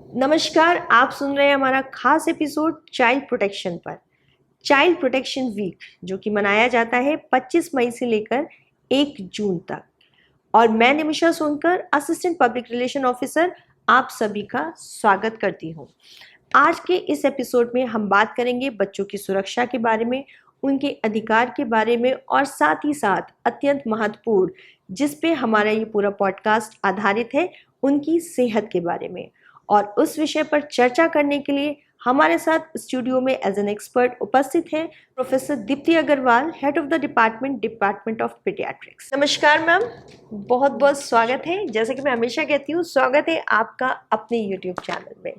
नमस्कार, आप सुन रहे हैं हमारा खास एपिसोड चाइल्ड प्रोटेक्शन पर। चाइल्ड प्रोटेक्शन वीक जो कि मनाया जाता है 25 मई से लेकर 1 जून तक। और मैं Nimisha Sonkar, assistant public relation officer, आप सभी का स्वागत करती हूँ। आज के इस एपिसोड में हम बात करेंगे बच्चों की सुरक्षा के बारे में, उनके अधिकार के बारे में और साथ ही साथ अत्यंत महत्वपूर्ण, जिस पे हमारा ये पूरा पॉडकास्ट आधारित है, उनकी सेहत के बारे में। और उस विषय पर चर्चा करने के लिए हमारे साथ स्टूडियो में एज एन एक्सपर्ट उपस्थित हैं professor Deepti Agarwal, head of the department of paediatrics. नमस्कार मैम, बहुत बहुत स्वागत है। जैसे कि मैं हमेशा कहती हूँ, स्वागत है आपका अपने यूट्यूब चैनल में।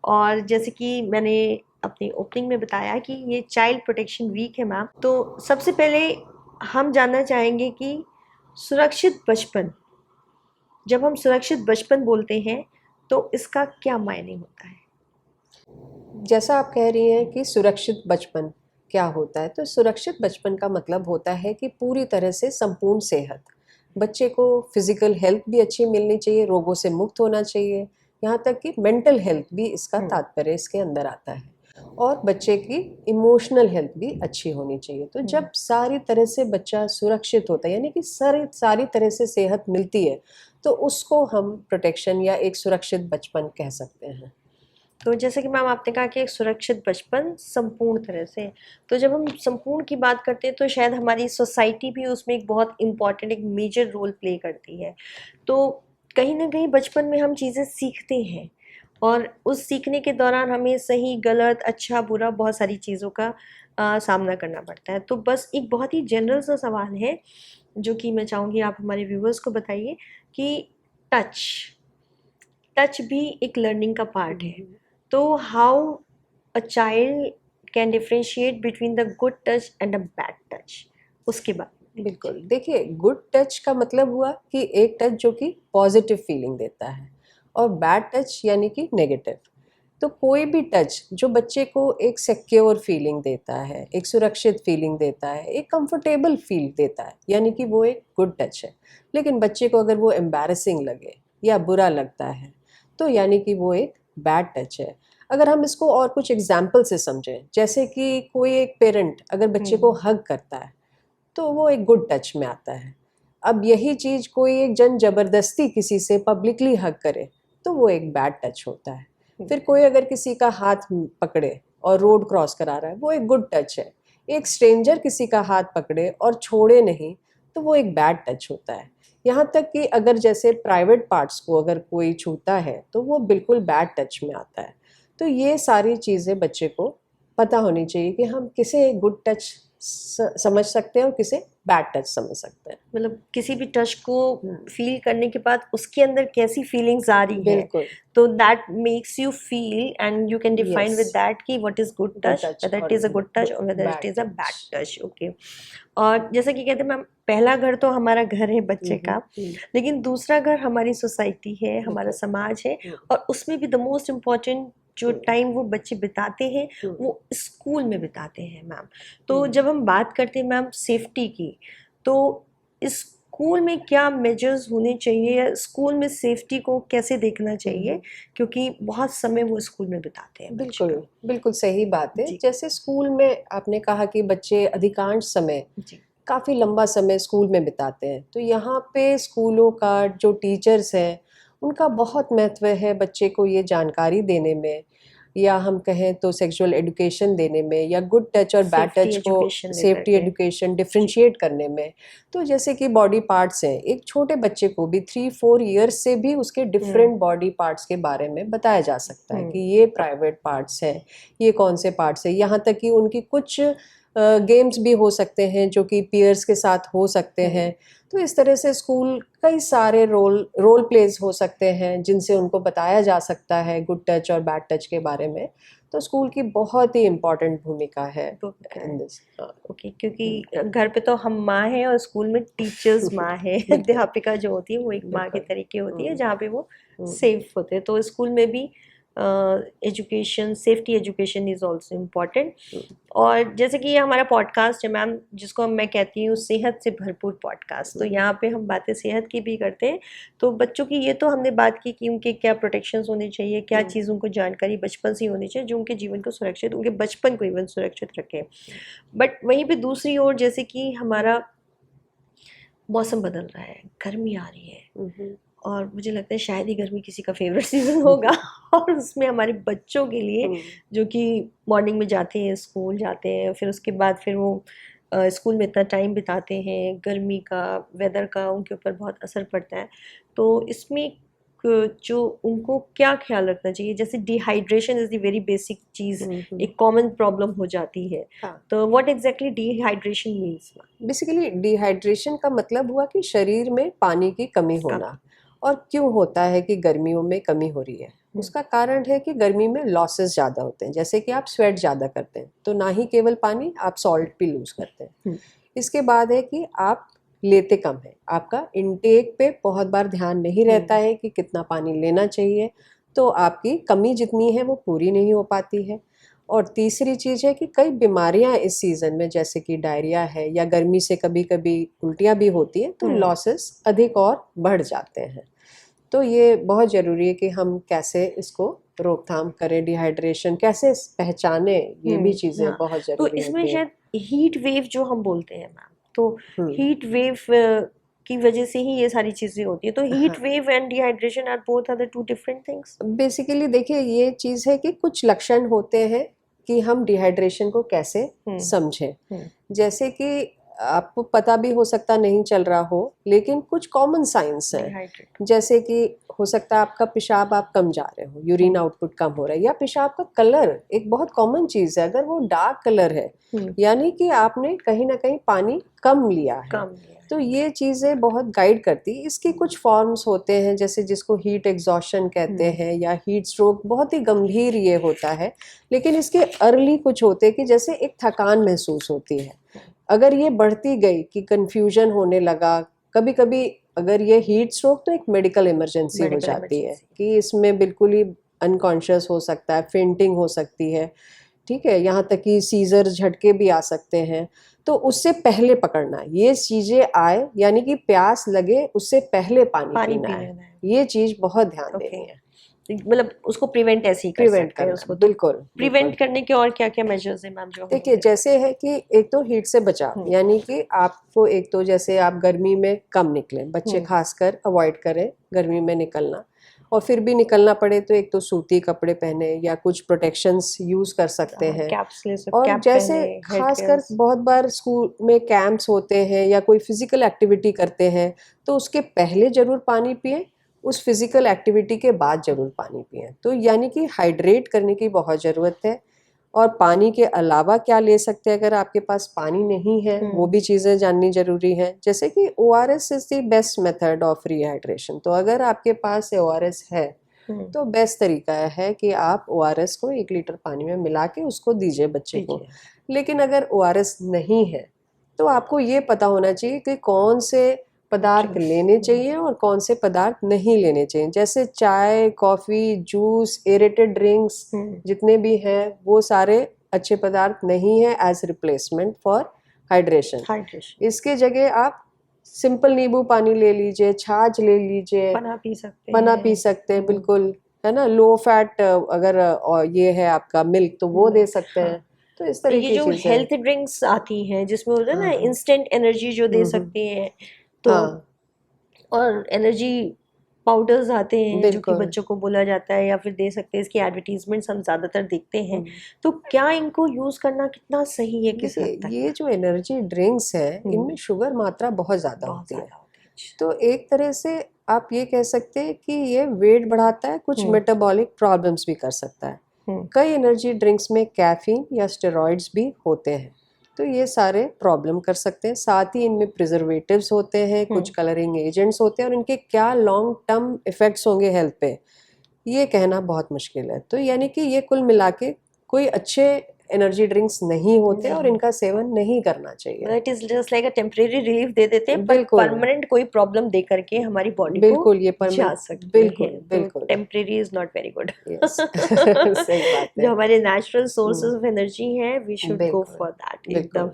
और जैसे कि मैंने अपनी ओपनिंग में बताया कि ये चाइल्ड प्रोटेक्शन वीक है मैम, तो सबसे पहले हम जानना चाहेंगे कि सुरक्षित बचपन, जब हम सुरक्षित बचपन बोलते हैं तो इसका क्या मायने होता है? जैसा आप कह रही हैं कि सुरक्षित बचपन क्या होता है, तो सुरक्षित बचपन का मतलब होता है कि पूरी तरह से संपूर्ण सेहत। बच्चे को फिजिकल हेल्थ भी अच्छी मिलनी चाहिए, रोगों से मुक्त होना चाहिए, यहाँ तक कि मेंटल हेल्थ भी इसका तात्पर्य इसके अंदर आता है। और बच्चे की इमोशनल हेल्थ भी अच्छी होनी चाहिए। तो जब सारी तरह से बच्चा सुरक्षित होता है, यानी कि सारी तरह से सेहत मिलती है, तो उसको हम प्रोटेक्शन या एक सुरक्षित बचपन कह सकते हैं। तो जैसे कि मैम आपने कहा कि एक सुरक्षित बचपन संपूर्ण तरह से, तो जब हम संपूर्ण की बात करते हैं तो शायद हमारी सोसाइटी भी उसमें एक बहुत इम्पॉर्टेंट, एक मेजर रोल प्ले करती है। तो कहीं ना कहीं बचपन में हम चीज़ें सीखते हैं और उस सीखने के दौरान हमें सही गलत अच्छा बुरा बहुत सारी चीज़ों का सामना करना पड़ता है। तो बस एक बहुत ही जनरल सा सवाल है जो कि मैं चाहूँगी आप हमारे व्यूवर्स को बताइए कि टच टच भी एक लर्निंग का पार्ट है। तो how a child can differentiate between the good touch and a bad touch, उसके बाद बिल्कुल, देखिए, गुड टच का मतलब हुआ कि एक टच जो कि पॉजिटिव फीलिंग देता है, और बैड टच यानी कि नेगेटिव। तो कोई भी टच जो बच्चे को एक सिक्योर फीलिंग देता है, एक सुरक्षित फीलिंग देता है, एक कंफर्टेबल फील देता है, यानी कि वो एक गुड टच है। लेकिन बच्चे को अगर वो एम्बैरेसिंग लगे या बुरा लगता है, तो यानी कि वो एक बैड टच है। अगर हम इसको और कुछ एग्जाम्पल से समझें, जैसे कि कोई एक पेरेंट अगर बच्चे को हग करता है, तो वो एक गुड टच में आता है। अब यही चीज़ कोई एक जन जबरदस्ती किसी से पब्लिकली हग करे, तो वो एक बैड टच होता है। फिर कोई अगर किसी का हाथ पकड़े और रोड क्रॉस करा रहा है, वो एक गुड टच है। एक स्ट्रेंजर किसी का हाथ पकड़े और छोड़े नहीं, तो वो एक बैड टच होता है। यहाँ तक कि अगर जैसे प्राइवेट पार्ट्स को अगर कोई छूता है, तो वो बिल्कुल बैड टच में आता है। तो ये सारी चीज़ें बच्चे को पता होनी चाहिए कि हम किसे गुड टच समझ सकते हैं और किसे बैड टच समझ सकते हैं। मतलब किसी भी टच को फील करने के बाद उसके अंदर कैसी फीलिंग्स आ रही है, बिल्कुल, तो that makes you feel and you can define with yes, that कि what is good touch, whether it or is a good touch or whether it bad is a bad touch. Touch. Okay. और जैसा कि कहते हैं ma'am, पहला घर तो हमारा घर है बच्चे का, लेकिन दूसरा घर हमारी सोसाइटी है, हमारा समाज है। और उसमें भी द मोस्ट इम्पॉर्टेंट जो टाइम वो बच्चे बिताते हैं वो स्कूल में बिताते हैं मैम। तो जब हम बात करते हैं मैम सेफ्टी की, तो स्कूल में क्या मेजर्स होने चाहिए या स्कूल में सेफ्टी को कैसे देखना चाहिए, क्योंकि बहुत समय वो स्कूल में बिताते हैं बच्चे बिल्कुल, बिल्कुल सही बात है। जी जैसे स्कूल में आपने कहा कि बच्चे अधिकांश समय जी काफ़ी लंबा समय स्कूल में बिताते हैं, तो यहाँ पे स्कूलों का जो टीचर्स हैं, उनका बहुत महत्व है बच्चे को ये जानकारी देने में, या हम कहें तो सेक्सुअल एजुकेशन देने में, या गुड टच और बैड सेफ्टी टच को एजुकेशन लेकर सेफ्टी के एजुकेशन डिफरेंशिएट करने में। तो जैसे कि बॉडी पार्ट्स हैं, एक छोटे बच्चे को भी 3-4 ईयर्स से भी उसके डिफरेंट बॉडी पार्ट्स के बारे में बताया जा सकता है कि ये प्राइवेट पार्ट्स हैं, ये कौन से पार्ट्स हैं। यहाँ तक कि उनकी कुछ गेम्स भी हो सकते हैं जो कि पीयर्स के साथ हो सकते हैं। तो इस तरह से स्कूल कई सारे रोल प्लेज हो सकते हैं जिनसे उनको बताया जा सकता है गुड टच और बैड टच के बारे में। तो स्कूल की बहुत ही इम्पोर्टेंट भूमिका है इन दिस। ओके, क्योंकि घर पे तो हम माँ हैं और स्कूल में टीचर्स माँ है, अध्यापिका जो होती है वो एक माँ के तरीके होती है जहाँ पे वो सेफ होते हैं। तो स्कूल में भी education, safety education is also important. और जैसे कि ये हमारा पॉडकास्ट है मैम, जिसको मैं कहती हूँ सेहत से भरपूर पॉडकास्ट, तो यहाँ पे हम बातें सेहत की भी करते हैं। तो बच्चों की ये तो हमने बात की कि उनके क्या प्रोटेक्शंस होने चाहिए, क्या चीज़ उनको जानकारी बचपन से ही होनी चाहिए जो उनके जीवन को सुरक्षित, उनके बचपन को इवन सुरक्षित रखे। बट वहीं पे दूसरी ओर जैसे कि हमारा मौसम बदल रहा है, गर्मी आ रही है, और मुझे लगता है शायद ही गर्मी किसी का फेवरेट सीज़न होगा और उसमें हमारे बच्चों के लिए जो कि मॉर्निंग में जाते हैं, स्कूल जाते हैं, फिर उसके बाद फिर वो स्कूल में इतना टाइम बिताते हैं, गर्मी का, वेदर का उनके ऊपर बहुत असर पड़ता है। तो इसमें जो उनको क्या ख्याल रखना चाहिए? जैसे dehydration is the very basic चीज़, एक कॉमन प्रॉब्लम हो जाती है। हाँ। तो what exactly dehydration means? Basically dehydration का मतलब हुआ कि शरीर में पानी की कमी होना। और क्यों होता है कि गर्मियों में कमी हो रही है? उसका कारण है कि गर्मी में लॉसेस ज़्यादा होते हैं, जैसे कि आप स्वेट ज़्यादा करते हैं तो ना ही केवल पानी, आप सॉल्ट भी लूज़ करते हैं। इसके बाद है कि आप लेते कम है, आपका इनटेक पे बहुत बार ध्यान नहीं रहता है कि कितना पानी लेना चाहिए, तो आपकी कमी जितनी है वो पूरी नहीं हो पाती है। और तीसरी चीज़ है कि कई बीमारियां इस सीज़न में, जैसे कि डायरिया है या गर्मी से कभी कभी उल्टियां भी होती हैं, तो लॉसेस अधिक और बढ़ जाते हैं। तो ये बहुत ज़रूरी है कि हम कैसे इसको रोकथाम करें, डिहाइड्रेशन कैसे पहचाने, ये भी चीज़ें हाँ। बहुत तो ज़रूरी इसमें होती हैं। शायद हीट वेव जो हम बोलते हैं मैम, तो हीट वेव की वजह से ही ये सारी चीजें होती है। तो heat wave and dehydration are both are the two different things. Basically देखिए, ये चीज़ है कि कुछ लक्षण होते हैं कि हम डिहाइड्रेशन को कैसे समझें। जैसे कि आपको पता भी हो सकता नहीं चल रहा हो, लेकिन कुछ कॉमन साइंस हैं, जैसे कि हो सकता है आपका पेशाब, आप कम जा रहे हो, यूरिन आउटपुट कम हो रहा है, या पेशाब का कलर एक बहुत कॉमन चीज़ है, अगर वो डार्क कलर है यानी कि आपने कहीं ना कहीं पानी कम लिया है। तो ये चीज़ें बहुत गाइड करती। इसके कुछ फॉर्म्स होते हैं, जैसे जिसको हीट एग्जॉशन कहते हैं या हीट स्ट्रोक, बहुत ही गंभीर ये होता है। लेकिन इसके अर्ली कुछ होते हैं कि जैसे एक थकान महसूस होती है, अगर ये बढ़ती गई कि कंफ्यूजन होने लगा, कभी कभी अगर ये हीट स्ट्रोक तो एक मेडिकल इमरजेंसी हो जाती है कि इसमें बिल्कुल ही अनकॉन्शियस हो सकता है, फेंटिंग हो सकती है, ठीक है, यहाँ तक कि सीजर, झटके भी आ सकते हैं। तो उससे पहले पकड़ना, ये चीजें आए यानी कि प्यास लगे उससे पहले पानी पीना है, ये चीज बहुत ध्यान देनी है। मतलब उसको प्रिवेंट ऐसे ही कर सकते हैं उसको। बिल्कुल। प्रिवेंट करने के और क्या क्या मेजर्स हैं मैम जो? देखिए, जैसे है कि एक तो हीट से बचाव, यानी कि आपको एक तो जैसे आप गर्मी में कम निकलें, बच्चे खासकर अवॉइड करें गर्मी में निकलना, और फिर भी निकलना पड़े तो एक तो सूती कपड़े पहने या कुछ प्रोटेक्शंस यूज कर सकते हैं। और जैसे खासकर बहुत बार स्कूल में कैंप्स होते हैं या कोई फिजिकल एक्टिविटी करते हैं, तो उसके पहले जरूर पानी पिए, उस फिजिकल एक्टिविटी के बाद जरूर पानी पिए। तो यानी कि हाइड्रेट करने की बहुत ज़रूरत है। और पानी के अलावा क्या ले सकते हैं अगर आपके पास पानी नहीं है, वो भी चीज़ें जाननी जरूरी है। जैसे कि ORS is the best method of rehydration. तो अगर आपके पास ORS है तो बेस्ट तरीका है कि आप ORS को 1 लीटर पानी में मिला के उसको दीजिए बच्चे को। लेकिन अगर ORS नहीं है तो आपको ये पता होना चाहिए कि कौन से पदार्थ लेने चाहिए और कौन से पदार्थ नहीं लेने चाहिए। जैसे चाय, कॉफ़ी, जूस, एरेटेड ड्रिंक्स जितने भी हैं, वो सारे अच्छे पदार्थ नहीं है एज रिप्लेसमेंट फॉर हाइड्रेशन। इसके जगह आप सिंपल नींबू पानी ले लीजिए, छाछ ले लीजिए, पना पी सकते हैं, बिल्कुल, है ना। लो फैट अगर ये है आपका मिल्क, तो वो दे सकते हैं। तो इस तरह की जो हेल्थ ड्रिंक्स आती हैं जिसमें होता है ना इंस्टेंट एनर्जी जो दे सकती हैं, तो और एनर्जी पाउडर्स आते हैं जो कि बच्चों को बोला जाता है या फिर दे सकते हैं, इसकी एडवर्टीजमेंट्स हम ज़्यादातर देखते हैं। तो क्या इनको यूज़ करना कितना सही है? किस हद तक? ये जो एनर्जी ड्रिंक्स है, इनमें शुगर मात्रा बहुत ज़्यादा होती है। तो एक तरह से आप ये कह सकते हैं कि ये वेट बढ़ाता है, कुछ मेटाबॉलिक प्रॉब्लम्स भी कर सकता है। कई एनर्जी ड्रिंक्स में कैफीन या स्टेरॉइड्स भी होते हैं, तो ये सारे प्रॉब्लम कर सकते हैं। साथ ही इनमें प्रिजर्वेटिव्स होते हैं, कुछ कलरिंग एजेंट्स होते हैं, और इनके क्या लॉन्ग टर्म इफेक्ट्स होंगे हेल्थ पे, ये कहना बहुत मुश्किल है। तो यानी कि ये कुल मिला के कोई अच्छे एनर्जी ड्रिंक्स नहीं होते और नहीं। इनका सेवन नहीं करना चाहिए। It is just like a temporary relief दे देते हैं, पर बिल्कुल परमानेंट कोई प्रॉब्लम दे करके हमारी बॉडी को बिल्कुल ये जा परमानेंट सकते बिल्कुल हैं। तो बिल्कुल temporary is not very good. Yes सही बात है। जो हमारे नेचुरल सोर्सेज ऑफ एनर्जी हैं, वी शुड गो बिल्कुल फॉर दैट एकदम। बिल्कुल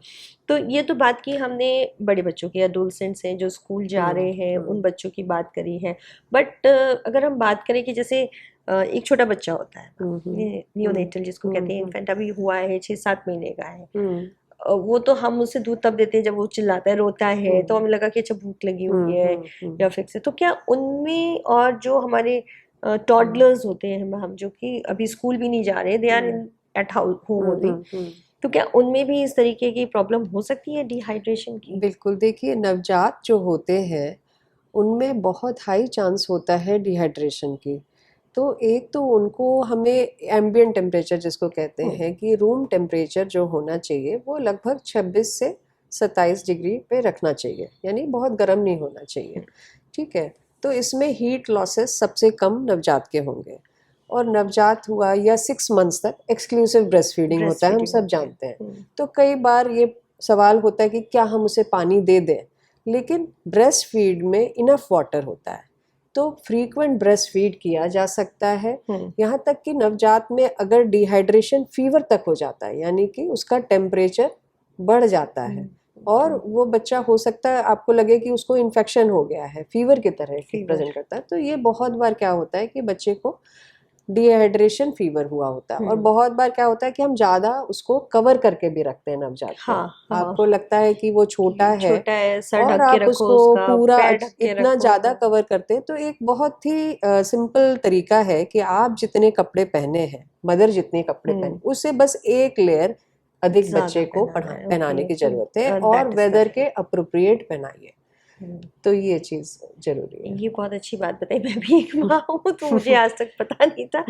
तो ये तो बात की हमने बड़े बच्चों की, एडोलसेंट्स हैं जो स्कूल जा रहे हैं, उन बच्चों की बात करी है। बट अगर हम बात करें कि जैसे एक छोटा बच्चा होता है, नियोनेटल जिसको कहते हैं, इन्फेंट अभी हुआ है 6-7 महीने का है, वो तो हम उसे दूध तब देते हैं जब वो चिल्लाता है, रोता है, तो हमें लगा कि अच्छा भूख लगी हुई है या फिर से। तो क्या उनमें, और जो हमारे टॉडलर्स होते हैं, हम जो कि अभी स्कूल भी नहीं जा रहे, they are in at home only, तो क्या उनमें भी इस तरीके की प्रॉब्लम हो सकती है डिहाइड्रेशन की? बिल्कुल, देखिए नवजात जो होते हैं उनमें बहुत हाई चांस होता है डिहाइड्रेशन की। तो एक तो उनको हमें एम्बिएंट टेम्परेचर जिसको कहते हैं कि रूम टेम्परेचर जो होना चाहिए वो लगभग 26 से 27 डिग्री पे रखना चाहिए, यानी बहुत गर्म नहीं होना चाहिए। ठीक है, तो इसमें हीट लॉसेस सबसे कम नवजात के होंगे। और नवजात हुआ या 6 मंथ्स तक एक्सक्लूसिव ब्रेस्ट फीडिंग होता है, हम सब जानते हैं। तो कई बार ये सवाल होता है कि क्या हम उसे पानी दे दें, लेकिन ब्रेस्ट फीड में इनफ वाटर होता है, तो फ्रीक्वेंट ब्रेस्ट फीड किया जा सकता है। यहाँ तक कि नवजात में अगर डिहाइड्रेशन फीवर तक हो जाता है, यानी कि उसका टेम्परेचर बढ़ जाता है और वो बच्चा हो सकता है आपको लगे कि उसको इन्फेक्शन हो गया है, फीवर की तरह प्रेजेंट करता है, तो ये बहुत बार क्या होता है कि बच्चे को डिहाइड्रेशन फीवर हुआ होता है। और बहुत बार क्या होता है कि हम ज्यादा उसको कवर करके भी रखते हैं नवजात को। आपको लगता है कि वो छोटा है सर और ढक के आप रखो उसको उसका, पूरा पैर ढक के इतना रखो। ज्यादा कवर करते हैं। तो एक बहुत ही सिंपल तरीका है कि आप जितने कपड़े पहने हैं, मदर जितने कपड़े पहने, उससे बस एक लेयर अधिक बच्चे को पहनाने की जरूरत है, और वेदर के अप्रोप्रिएट पहनाइए। तो ये चीज जरूरी है। ये बहुत अच्छी बात बताई। मैं भी एक माँ हूँ, तो मुझे आज तक पता नहीं था।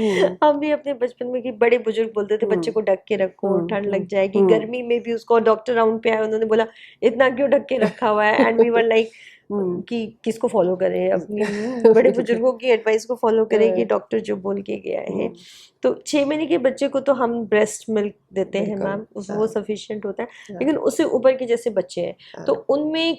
हम भी अपने बचपन में कि बड़े बुजुर्ग बोलते थे बच्चे को ढक के रखो, ठंड लग जाएगी। गर्मी में भी उसको डॉक्टर राउंड पे आए, उन्होंने बोला इतना क्यों ढक के रखा हुआ है, एंड वी वर लाइक कि किसको फॉलो करें, अपनी बड़े बुजुर्गों की एडवाइस को फॉलो करें कि डॉक्टर जो बोल के गया है। तो 6 महीने के बच्चे को तो हम ब्रेस्ट मिल्क देते हैं मैम, वो सफिशिएंट होता है। लेकिन उससे ऊपर के जैसे बच्चे हैं, तो उनमें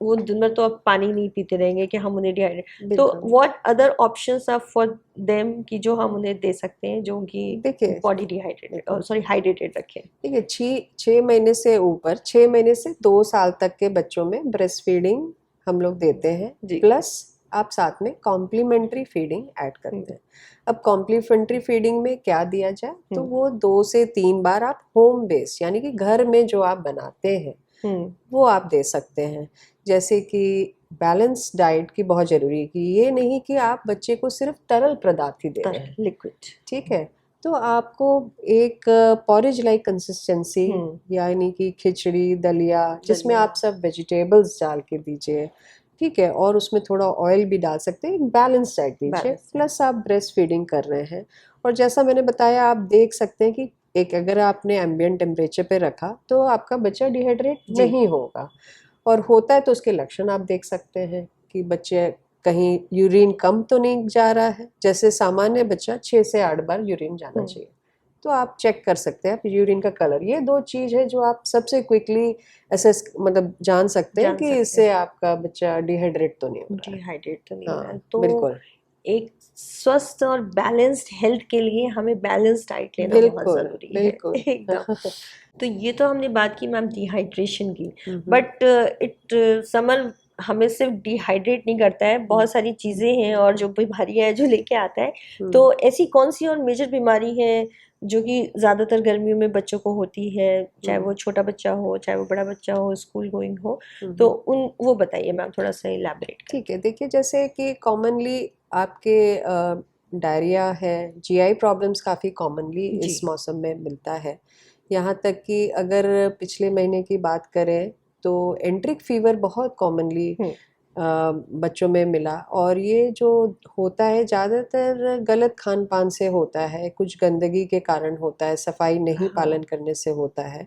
वो दिन भर तो अब पानी नहीं पीते रहेंगे कि हम उन्हें डिहाइड्रेट, तो what other options are for them कि जो हम उन्हें दे सकते हैं जो उनकी बॉडी डिहाइड्रेटेड, सॉरी हाइड्रेटेड रखें? देखिए 6 महीने से ऊपर, 6 महीने से 2 साल तक के बच्चों में ब्रेस्ट फीडिंग हम लोग देते हैं, प्लस आप साथ में कॉम्प्लीमेंट्री फीडिंग ऐड करते हैं। अब कॉम्प्लीमेंट्री फीडिंग में क्या दिया जाए, तो वो 2 से 3 बार आप होम बेस यानी कि घर में जो आप बनाते हैं वो आप दे सकते हैं। जैसे कि बैलेंस डाइट की बहुत जरूरी है, कि ये नहीं कि आप बच्चे को सिर्फ तरल पदार्थ ही दे रहे हैं, लिक्विड। ठीक है, तो आपको एक पॉरेज लाइक कंसिस्टेंसी, यानी कि खिचड़ी दलिया जिसमें आप सब वेजिटेबल्स डाल के दीजिए, ठीक है, और उसमें थोड़ा ऑयल भी डाल सकते हैं, एक बैलेंस डाइट दीजिए, प्लस आप ब्रेस्ट फीडिंग कर रहे हैं। और जैसा मैंने बताया, आप देख सकते हैं कि एक अगर आपने एम्बिएंट टेम्परेचर पे रखा तो आपका बच्चा डिहाइड्रेट नहीं होगा, और होता है तो उसके लक्षण आप देख सकते हैं कि बच्चे कहीं यूरिन कम तो नहीं जा रहा है, जैसे सामान्य बच्चा 6 से 8 बार यूरिन जाना चाहिए, तो आप चेक कर सकते हैं आप यूरिन का कलर। ये 2 चीज है जो आप सबसे क्विकली असेस मतलब जान सकते हैं कि इससे आपका बच्चा डिहाइड्रेट तो नहीं हो रहा है। डिहाइड्रेट तो नहीं हो रहा है। तो बिल्कुल एक स्वस्थ और बैलेंस्ड हेल्थ के लिए हमें बैलेंस्ड डाइट लेना बहुत जरूरी है एकदम। तो ये तो हमने बात की मैम डिहाइड्रेशन की, बट इट समर हमें सिर्फ डिहाइड्रेट नहीं करता है, बहुत सारी चीज़ें हैं और जो बीमारियां हैं जो लेके आता है। तो ऐसी कौन सी और मेजर बीमारी है जो कि ज़्यादातर गर्मियों में बच्चों को होती है, चाहे वो छोटा बच्चा हो चाहे वो बड़ा बच्चा हो, स्कूल गोइंग हो, तो वो बताइए मैम, थोड़ा सा इलैबोरेट। ठीक है, देखिए जैसे कि कॉमनली आपके डायरिया है, जीआई प्रॉब्लम्स काफ़ी कॉमनली इस मौसम में मिलता है। यहाँ तक कि अगर पिछले महीने की बात करें तो एंट्रिक फीवर बहुत कॉमनली बच्चों में मिला, और ये जो होता है ज़्यादातर गलत खान पान से होता है, कुछ गंदगी के कारण होता है, सफाई नहीं पालन करने से होता है।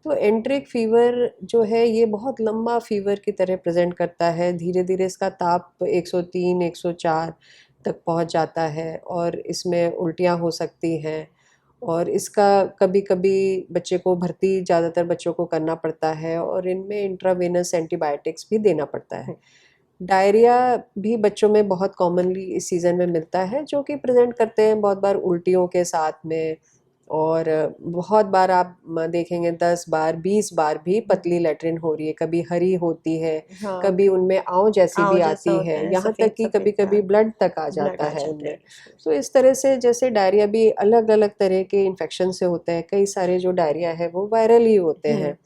तो एंट्रिक फीवर जो है ये बहुत लंबा फीवर की तरह प्रेजेंट करता है, धीरे धीरे इसका ताप 103 104 तक पहुंच जाता है, और इसमें उल्टियां हो सकती हैं, और इसका कभी कभी बच्चे को भर्ती ज़्यादातर बच्चों को करना पड़ता है और इनमें इंट्रावेनस एंटीबायोटिक्स भी देना पड़ता है। डायरिया भी बच्चों में बहुत कॉमनली इस सीज़न में मिलता है, जो कि प्रेजेंट करते हैं बहुत बार उल्टियों के साथ में, और बहुत बार आप देखेंगे 10 बार 20 बार भी पतली लेटरिन हो रही है, कभी हरी होती है, हाँ, कभी उनमें आंव जैसी आंव भी जैसा आती होता है, है, यहाँ सफेद तक कि सफेद कभी कभी दाग, ब्लड तक आ ब्लड जाता आ है जाता उनमें। है। तो इस तरह से जैसे डायरिया भी अलग अलग तरह के इन्फेक्शन से होता है, कई सारे जो डायरिया है वो वायरल ही होते हैं,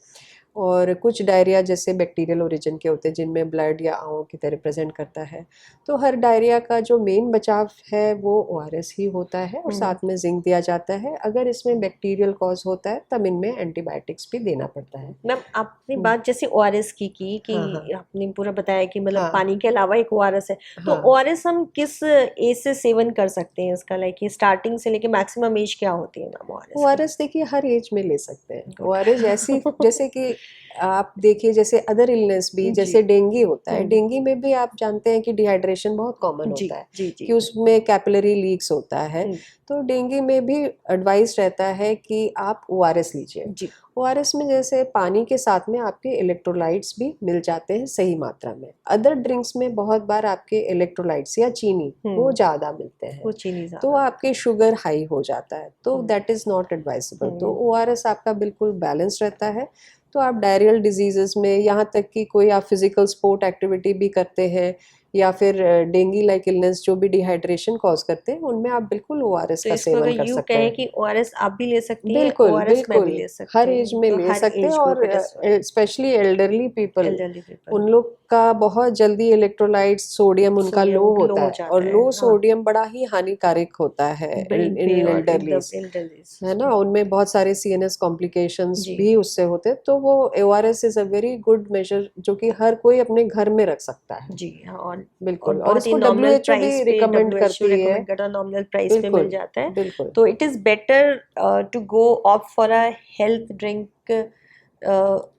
और कुछ डायरिया जैसे बैक्टीरियल ओरिजिन के होते हैं जिनमें ब्लड या आंवों की तरह प्रेजेंट करता है। तो हर डायरिया का जो मेन बचाव है वो ओआरएस ही होता है, और साथ में जिंक दिया जाता है। अगर इसमें बैक्टीरियल कॉज होता है तब इनमें एंटीबायोटिक्स भी देना पड़ता है। मैम आपने बात जैसे ओआरएस की कि हाँ हाँ आपने पूरा बताया कि मतलब हाँ पानी के अलावा एक ओआरएस है, तो हाँ। ओआरएस हम किस एज से सेवन कर सकते हैं इसका, लाइक स्टार्टिंग से लेके मैक्सिमम एज क्या होती है मैम ओआरएस की? ओआरएस देखिए हर एज में ले सकते हैं। Good. ओआरएस ऐसी जैसे कि आप देखिए जैसे अदर इलनेस भी, जी। जैसे डेंगू होता है, हम्म। डेंगू में भी आप जानते हैं कि डिहाइड्रेशन बहुत कॉमन जी होता है, जी जी कि उसमें कैपिलरी लीक्स होता है। हम्म, तो डेंगू में भी एडवाइस रहता है कि आप ओआरएस लीजिए। जी ओआरएस में जैसे पानी के साथ में आपके इलेक्ट्रोलाइट्स भी मिल जाते हैं सही मात्रा में। अदर ड्रिंक्स में बहुत बार आपके इलेक्ट्रोलाइट्स या चीनी वो ज़्यादा मिलते हैं, वो चीनी तो ज्यादा। आपके शुगर हाई हो जाता है, तो दैट इज़ नॉट एडवाइसेबल। तो ओआरएस आपका बिल्कुल बैलेंस रहता है। तो आप डायरियल डिजीजेस में, यहाँ तक कि कोई आप फिजिकल स्पोर्ट एक्टिविटी भी करते हैं या फिर डेंगू लाइक इलनेस जो भी डिहाइड्रेशन कॉज करते हैं, उनमें आप बिल्कुल ओआरएस तो का इसको अगर सेवन कर यूं सकते कहें हैं। कि ओआरएस आप भी ले सकती हैं, बिल्कुल ओआरएस मैं भी बिल्कुल, ले सकती हर हूँ, एज में तो ले हर सकते हैं, एज और group it is specially elderly people, elderly people. उन लोग का बहुत जल्दी इलेक्ट्रोलाइट्स सोडियम उनका लो सोडियम लो होता हो है, जाता और है, लो हाँ, सोडियम बड़ा ही हानिकारक होता है ब्रेन पे इन और एल्डरलीज, एल्डरलीज है ना। उनमें बहुत सारे सीएनएस कॉम्प्लिकेशंस जी भी उससे होते हैं। तो वो ORS is a very good measure जो कि हर कोई अपने घर में रख सकता है। जी हाँ, और बिल्कुल, और बहुत ही इसको नॉमिनल डब्ल्यूएचओ प्राइस भी पे रिकमेंड डब्ल्यूएचओ करती है। रेकमेंड करता है, नॉमिनल प्राइस पे मिल बिल्कुल जाता है। बिल्कुल। तो it is better to go opt for a health drink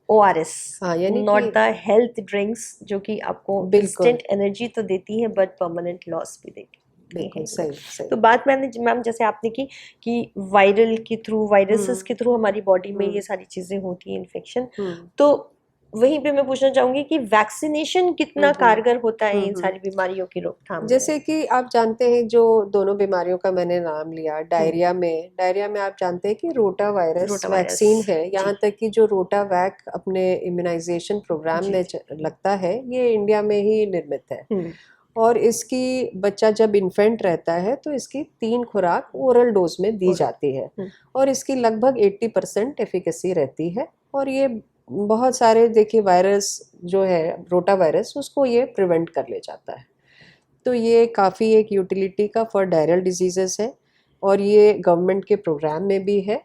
ORS, हाँ यानी कि नॉट द हेल्थ ड्रिंक्स जो कि आपको बिल्कुल इंस्टेंट एनर्जी तो देती है बट परमानेंट लॉस भी देती बिल्कुल है। सही सही। तो बात मैंने मैम जैसे आपने की कि वायरल के थ्रू, वायरसेस के थ्रू हमारी बॉडी में ये सारी चीजें होती हैं, इन्फेक्शन, तो वहीं पे मैं पूछना चाहूंगी कि वैक्सीनेशन कितना कारगर होता है इन सारी बीमारियों की रोकथाम में? जैसे कि आप जानते हैं जो दोनों बीमारियों का मैंने नाम लिया, डायरिया में आप जानते हैं कि रोटा वायरस रोटावायरस वैक्सीन है। जी यहाँ तक कि जो रोटा वैक अपने इम्यूनाइजेशन प्रोग्राम जी में लगता है, ये इंडिया में ही निर्मित है। हम्म और इसकी बच्चा जब इन्फेंट रहता है तो इसकी 3 खुराक ओरल डोज में दी जाती है, और इसकी लगभग 80% एफिकेसी रहती है। और ये बहुत सारे देखिए वायरस जो है रोटा वायरस, उसको ये प्रिवेंट कर ले जाता है। तो ये काफ़ी एक यूटिलिटी का फॉर डायरियल डिजीजेस है, और ये गवर्नमेंट के प्रोग्राम में भी है।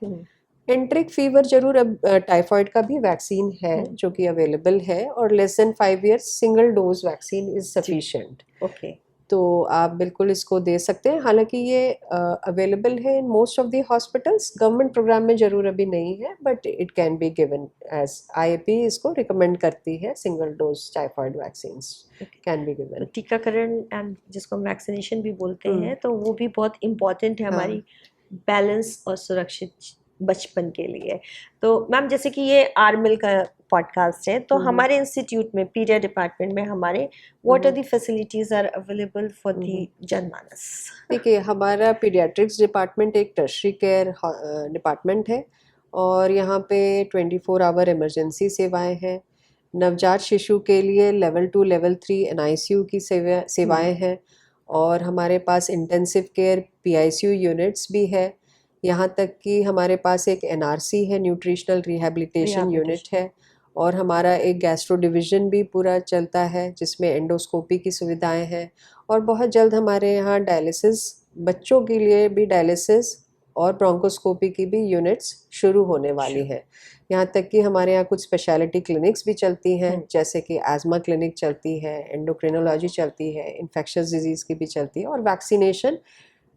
एंट्रिक फीवर जरूर, अब टाइफाइड का भी वैक्सीन है जो कि अवेलेबल है, और less than 5 years single dose vaccine is sufficient. Okay तो आप बिल्कुल इसको दे सकते हैं। हालांकि ये अवेलेबल है in most of the hospitals, government programme में जरूर अभी नहीं है, but it can be given as IAP इसको रिकमेंड करती है, single dose typhoid vaccines can be तो गिवन। टीकाकरण एंड जिसको हम वैक्सीनेशन भी बोलते हैं, तो वो भी बहुत इम्पोर्टेंट है हमारी बैलेंस और सुरक्षित बचपन के लिए। तो मैम जैसे कि ये आरमिल का पॉडकास्ट है, तो हमारे इंस्टीट्यूट में पीडिया डिपार्टमेंट में हमारे what are the facilities are available for the जनमानस? देखिए हमारा पीडियाट्रिक्स डिपार्टमेंट एक टर्शरी केयर डिपार्टमेंट है, और यहाँ पे 24 आवर इमरजेंसी सेवाएं हैं। नवजात शिशु के लिए लेवल 2 लेवल 3 एनआईसीयू की सेवाएं हैं, और हमारे पास इंटेंसिव केयर पीआईसीयू यूनिट्स भी है। यहाँ तक कि हमारे पास एक एनआरसी है, न्यूट्रिशनल रिहैबिलिटेशन यूनिट है, और हमारा एक गैस्ट्रो डिवीज़न भी पूरा चलता है जिसमें एंडोस्कोपी की सुविधाएं हैं। और बहुत जल्द हमारे यहाँ डायलिसिस, बच्चों के लिए भी डायलिसिस और ब्रोंकोस्कोपी की भी यूनिट्स शुरू होने वाली है। यहाँ तक कि हमारे यहाँ कुछ स्पेशलिटी क्लिनिक्स भी चलती हैं, जैसे कि एज़मा क्लिनिक चलती है, एंडोक्रिनोलॉजी चलती है, इन्फेक्शियस डिजीज़ की भी चलती है, और वैक्सीनेशन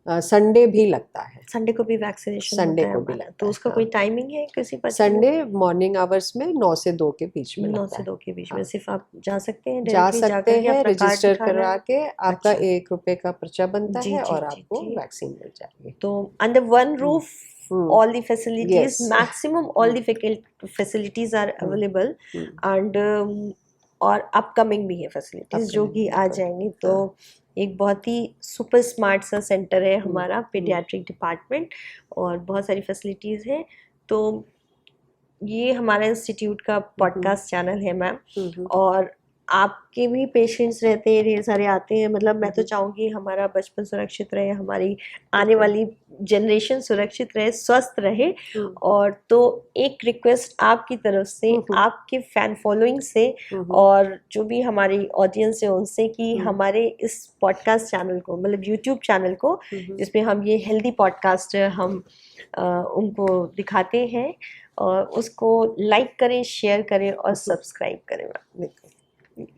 संडे भी लगता है। संडे को भी वैक्सीनेशन संडे होता है को भी हमारा, लगता तो है, उसका हाँ। कोई टाइमिंग है किसी बच्चे संडे मॉर्निंग आवर्स में 9 से 2 के बीच में 9 लगता से है। 2 के बीच में हाँ। सिर्फ आप जा सकते हैं जा डायरेक्टली सकते जाकर के हैं, अपना कार्ड रजिस्टर दिखाना करा है? के आपका अच्छा 1 रुपए का पर्चा बनता जी है, जी और जी आपको जी वैक्सीन मिल जाएगी। तो under one roof all the facilities, Yes. maximum all the facilities are available, and और अपकमिंग भी है फैसिलिटीज जो Upcoming, कि आ बिल्कुल। जाएंगी। तो एक बहुत ही सुपर स्मार्ट सा सेंटर है हमारा पीडियाट्रिक डिपार्टमेंट, और बहुत सारी फैसिलिटीज़ हैं। तो ये हमारा इंस्टीट्यूट का पॉडकास्ट चैनल है मैम, और आपके भी पेशेंट्स रहते हैं, ढेर सारे आते हैं। मतलब मैं तो चाहूँगी हमारा बचपन सुरक्षित रहे, हमारी आने वाली जनरेशन सुरक्षित रहे, स्वस्थ रहे। और तो एक रिक्वेस्ट आपकी तरफ से, आपके फैन फॉलोइंग से, और जो भी हमारी ऑडियंस है उनसे, कि हमारे इस पॉडकास्ट चैनल को, मतलब यूट्यूब चैनल को, जिसमें हम ये हेल्दी पॉडकास्ट हम उनको दिखाते हैं, और उसको लाइक करें, शेयर करें और सब्सक्राइब करें मैम।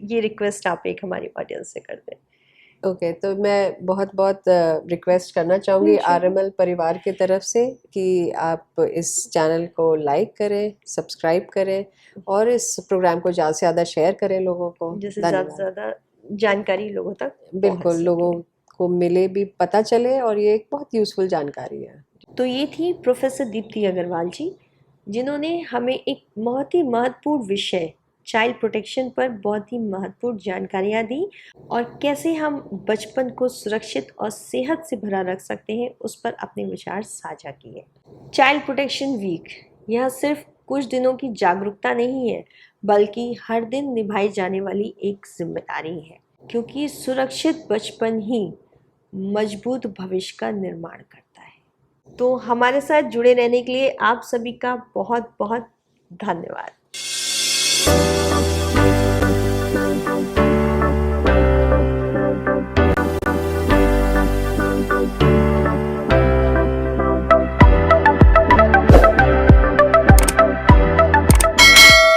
ये रिक्वेस्ट आप एक हमारी ऑडियंस से कर दें। ओके, तो मैं बहुत बहुत रिक्वेस्ट करना चाहूँगी RML परिवार की तरफ से कि आप इस चैनल को लाइक करें, सब्सक्राइब करें, और इस प्रोग्राम को ज़्यादा से ज़्यादा शेयर करें लोगों को, जिससे ज़्यादा से ज़्यादा जानकारी लोगों तक बिल्कुल लोगों को मिले, भी पता चले, और ये एक बहुत यूज़फुल जानकारी है। तो ये थी प्रोफेसर दीप्ति अग्रवाल जी, जिन्होंने हमें एक बहुत ही महत्वपूर्ण विषय चाइल्ड प्रोटेक्शन पर बहुत ही महत्वपूर्ण जानकारियाँ दी, और कैसे हम बचपन को सुरक्षित और सेहत से भरा रख सकते हैं उस पर अपने विचार साझा किए। चाइल्ड प्रोटेक्शन वीक यह सिर्फ कुछ दिनों की जागरूकता नहीं है, बल्कि हर दिन निभाई जाने वाली एक जिम्मेदारी है, क्योंकि सुरक्षित बचपन ही मजबूत भविष्य का निर्माण करता है। तो हमारे साथ जुड़े रहने के लिए आप सभी का बहुत बहुत धन्यवाद।